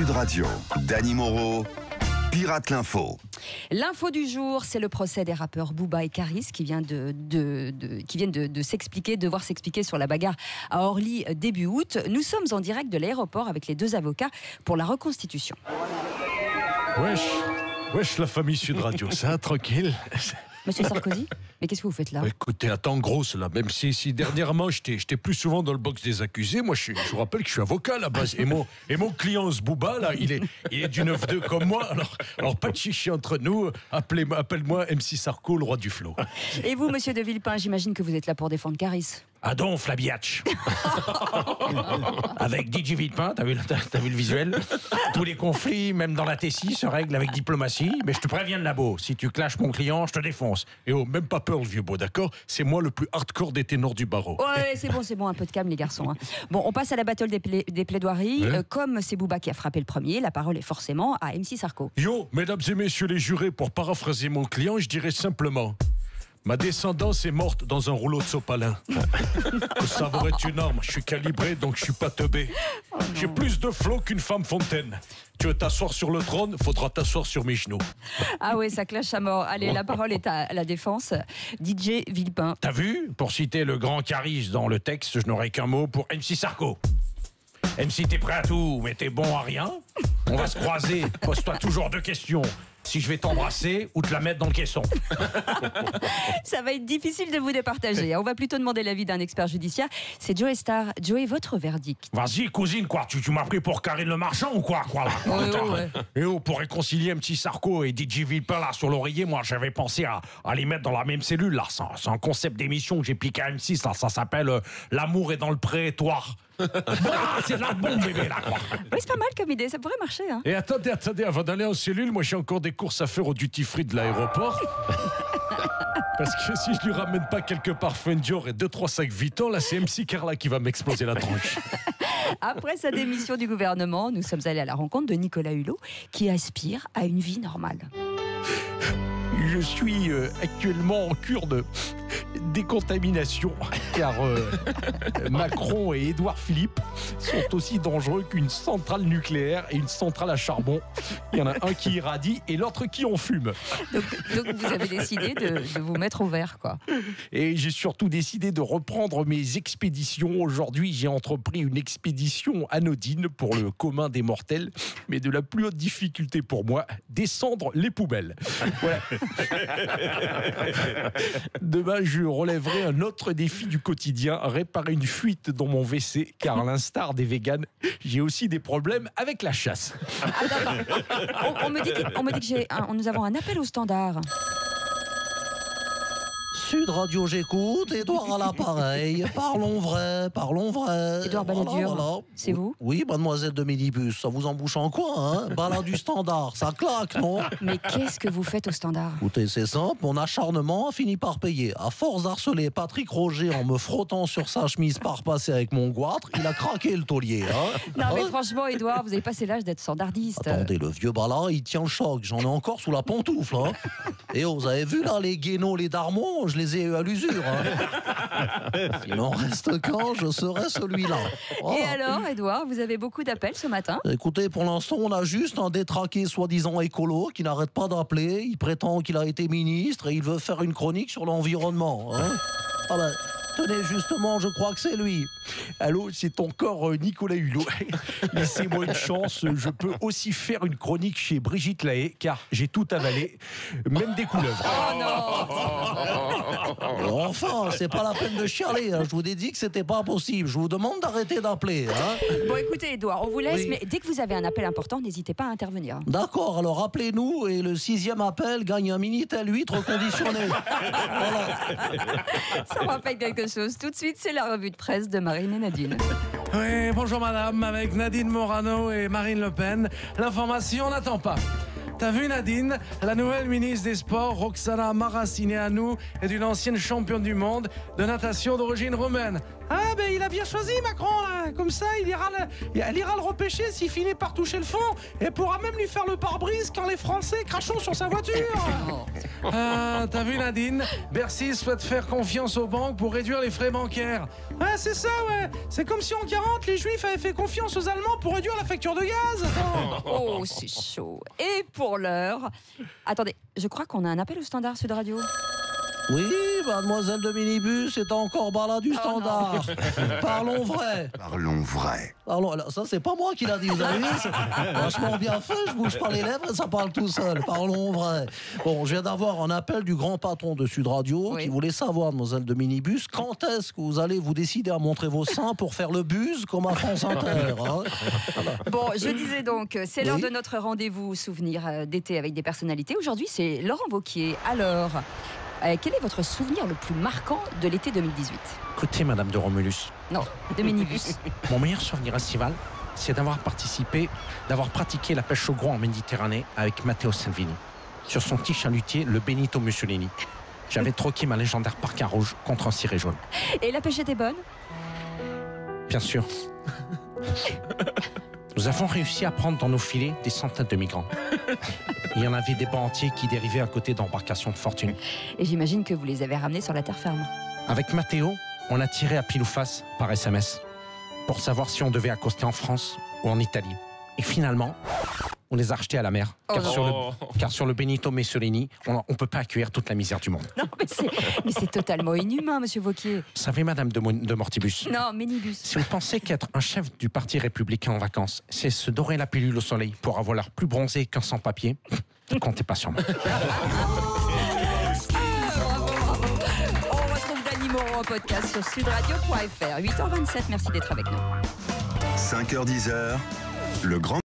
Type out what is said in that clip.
Sud Radio, Dany Moreau, Pirate l'Info. L'info du jour, c'est le procès des rappeurs Booba et Caris qui viennent de s'expliquer, devoir s'expliquer sur la bagarre à Orly début août. Nous sommes en direct de l'aéroport avec les deux avocats pour la reconstitution. Wesh la famille Sud Radio, ça tranquille. Monsieur Sarkozy, mais qu'est-ce que vous faites là? Écoutez, attends, grosse là, même si dernièrement j'étais plus souvent dans le box des accusés, moi je vous rappelle que je suis avocat à la base. Et mon client ce Booba là, il est du 9-2 comme moi, alors pas de chichi entre nous, appelle-moi MC Sarko, le roi du flow. Et vous, monsieur de Villepin, j'imagine que vous êtes là pour défendre Caris. Adon Flabiatch. Avec DJ Villepin, t'as vu le visuel? Tous les conflits, même dans la Tessie, se règlent avec diplomatie. Mais je te préviens de labo, si tu clashes mon client, je te défonce. Et oh, même pas peur le vieux beau, d'accord? C'est moi le plus hardcore des ténors du barreau. Ouais, c'est bon, un peu de calme les garçons. Hein. Bon, on passe à la battle des plaidoiries. Ouais. Comme c'est Booba qui a frappé le premier, la parole est forcément à MC Sarko. Yo, mesdames et messieurs les jurés, pour paraphraser mon client, je dirais simplement: ma descendance est morte dans un rouleau de sopalin. Le savoir est une arme, je suis calibré donc je suis pas teubé. J'ai plus de flow qu'une femme fontaine. Tu veux t'asseoir sur le trône, faudra t'asseoir sur mes genoux. Ah ouais, ça clash à mort. Allez, la parole est à la défense. DJ Villepin. T'as vu? Pour citer le grand Caris dans le texte, je n'aurai qu'un mot pour MC Sarko. MC, t'es prêt à tout, mais t'es bon à rien? On va se croiser, pose-toi toujours deux questions. Si je vais t'embrasser ou te la mettre dans le caisson. Ça va être difficile de vous départager. On va plutôt demander l'avis d'un expert judiciaire. C'est Joey Star. Joey, votre verdict? Vas-y, cousine, quoi. Tu m'as pris pour Karine Le Marchand ou quoi là? Ouais. Et pour réconcilier MC Sarko et DJ Villepin là sur l'oreiller, moi j'avais pensé à les mettre dans la même cellule là. C'est un concept d'émission que j'ai piqué à M6 là. Ça s'appelle L'amour est dans le prétoire. C'est de la bombe, bébé, là, quoi. Oui, c'est pas mal comme idée, ça pourrait marcher. Hein. Et attendez, avant d'aller en cellule, moi j'ai encore des courses à faire au duty free de l'aéroport. Parce que si je lui ramène pas quelque parfum Dior et 2-3 sacs Vuitton, là c'est MC Carla qui va m'exploser la tronche. Après sa démission du gouvernement, nous sommes allés à la rencontre de Nicolas Hulot, qui aspire à une vie normale. Je suis actuellement en cure de décontamination, car Macron et Édouard Philippe sont aussi dangereux qu'une centrale nucléaire et une centrale à charbon. Il y en a un qui irradie et l'autre qui en fume. Donc vous avez décidé de vous mettre au vert, quoi. Et j'ai surtout décidé de reprendre mes expéditions. Aujourd'hui, j'ai entrepris une expédition anodine pour le commun des mortels, mais de la plus haute difficulté pour moi, descendre les poubelles. Voilà. Demain, je relèverai un autre défi du quotidien, réparer une fuite dans mon WC, car à l'instar des véganes, j'ai aussi des problèmes avec la chasse. Attends. On me dit que nous avons un appel au standard. Sud Radio, j'écoute. Édouard à l'appareil. Parlons vrai. Édouard Balladur, Voilà. c'est vous? Oui, mademoiselle de Minibus, ça vous embouche en quoi, hein? Balade du standard, ça claque, non? Mais qu'est-ce que vous faites au standard? Écoutez, c'est simple, mon acharnement a fini par payer. À force d'harceler Patrick Roger en me frottant sur sa chemise par passé avec mon goitre, il a craqué le taulier, hein? Non mais Hein? franchement, Édouard, vous avez passé l'âge d'être standardiste. Attendez, le vieux bala, il tient le choc. J'en ai encore sous la pantoufle, hein? Et oh, vous avez vu, là, les guénos, les darmons, je les ai eu à l'usure, hein? Il en reste qu'un, je serai celui-là. Voilà. Et alors, Édouard, vous avez beaucoup d'appels ce matin? Écoutez, pour l'instant, on a juste un détraqué soi-disant écolo qui n'arrête pas d'appeler. Il prétend qu'il a été ministre et il veut faire une chronique sur l'environnement, hein? Ah ben, tenez, justement, je crois que c'est lui. Allô, c'est encore Nicolas Hulot. Laissez-moi une chance, je peux aussi faire une chronique chez Brigitte Lahaie, car j'ai tout avalé, même des couleuvres. Enfin, c'est pas la peine de chialer, hein. Je vous ai dit que c'était pas possible. Je vous demande d'arrêter d'appeler, hein? Bon, écoutez, Édouard, on vous laisse, Oui. mais dès que vous avez un appel important, n'hésitez pas à intervenir. D'accord, alors appelez-nous et le 6e appel gagne un Minitel 8 reconditionné. Voilà. Ça me rappelle quelque chose. Tout de suite, c'est la revue de presse de Marine et Nadine. Oui, bonjour madame, avec Nadine Morano et Marine Le Pen. L'information n'attend pas. T'as vu Nadine? La nouvelle ministre des Sports, Roxana Maracineanu, est une ancienne championne du monde de natation d'origine roumaine. Ah ben il a bien choisi Macron là. Comme ça il ira le repêcher s'il finit par toucher le fond et pourra même lui faire le pare-brise quand les Français cracheront sur sa voiture. T'as vu Nadine, Bercy souhaite faire confiance aux banques pour réduire les frais bancaires. Ouais c'est ça ouais. C'est comme si en 40 les Juifs avaient fait confiance aux Allemands pour réduire la facture de gaz. Oh, c'est chaud. Et pour l'heure... Attendez, je crois qu'on a un appel au standard Sud Radio. Oui, mademoiselle de minibus est encore bas du standard. Parlons vrai. Parlons vrai. Alors, ça, c'est pas moi qui l'a dit, vous avez vu, c'est vachement bien fait, je bouge pas les lèvres et ça parle tout seul. Parlons vrai. Bon, je viens d'avoir un appel du grand patron de Sud Radio qui voulait savoir, mademoiselle de minibus, quand est-ce que vous allez vous décider à montrer vos seins pour faire le buzz comme à France Inter, hein? Voilà. Bon, je disais donc, c'est l'heure de notre rendez-vous souvenir d'été avec des personnalités. Aujourd'hui, c'est Laurent Wauquiez. Alors, quel est votre souvenir le plus marquant de l'été 2018 ? Écoutez, Madame de Romulus. Non, de minibus. Mon meilleur souvenir estival, c'est d'avoir pratiqué la pêche au gros en Méditerranée avec Matteo Salvini. Sur son petit chalutier, le Benito Mussolini. J'avais troqué ma légendaire parka rouge contre un ciré jaune. Et la pêche était bonne ? Bien sûr. Nous avons réussi à prendre dans nos filets des centaines de migrants. Il y en avait des bancs entiers qui dérivaient à côté d'embarcations de fortune. Et j'imagine que vous les avez ramenés sur la terre ferme. Avec Matteo, on a tiré à pile ou face par SMS pour savoir si on devait accoster en France ou en Italie. Et finalement, on les a rejetés à la mer. Car sur le Benito Mussolini, on ne peut pas accueillir toute la misère du monde. Non, mais c'est totalement inhumain, monsieur Wauquiez. Vous savez, Madame de Mortibus. Non, minibus. Si vous pensez qu'être un chef du parti républicain en vacances, c'est se dorer la pilule au soleil pour avoir l'air plus bronzé qu'un sans-papier, ne comptez pas sur moi. On retrouve Dany Moreau en podcast sur sudradio.fr. 8h27, merci d'être avec nous. 5h-10h, le grand